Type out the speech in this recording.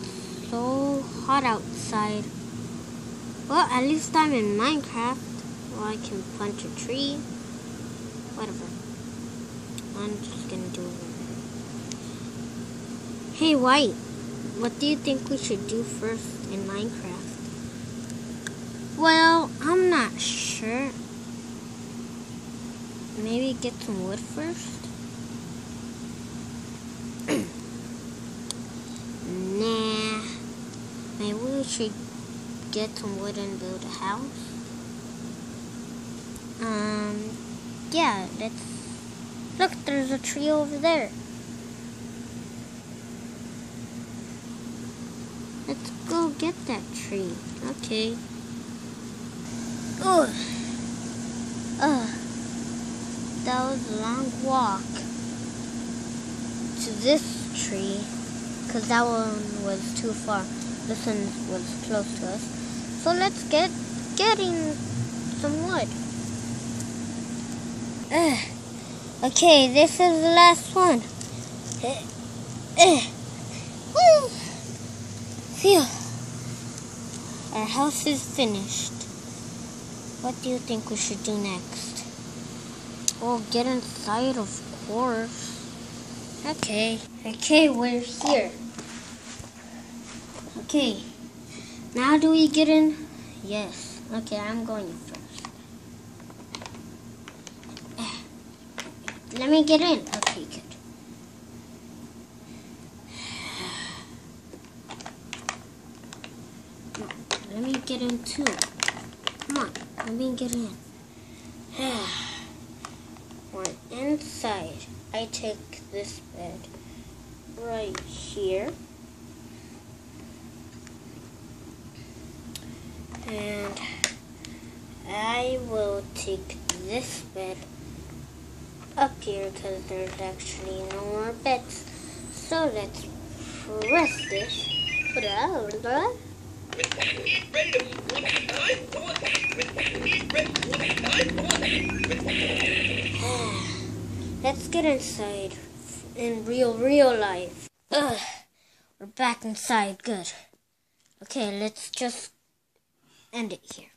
it's so hot outside. Well, at least I'm in Minecraft. Well, I can punch a tree. Whatever. I'm just gonna do it. Hey, White. What do you think we should do first in Minecraft? Well, I'm not sure. Maybe get some wood first? Nah. Maybe we should get some wood and build a house. Yeah, look, there's a tree over there. Let's go get that tree. Okay. Ugh. That was a long walk to this tree, because that one was too far. This one was close to us. So let's getting some wood. Okay, this is the last one. Woo! Phew. Our house is finished. What do you think we should do next? Well, get inside, of course. Okay, we're here. Okay, now do we get in? Yes. Okay, I'm going first. Let me get in. Okay, good. Let me get in too. Come on, let me get in. We're inside. I take this bed right here. And I will take this bed up here because there's actually no more beds. So let's press this. Let's get inside in real life. We're back inside. Good. Okay, let's just end it here.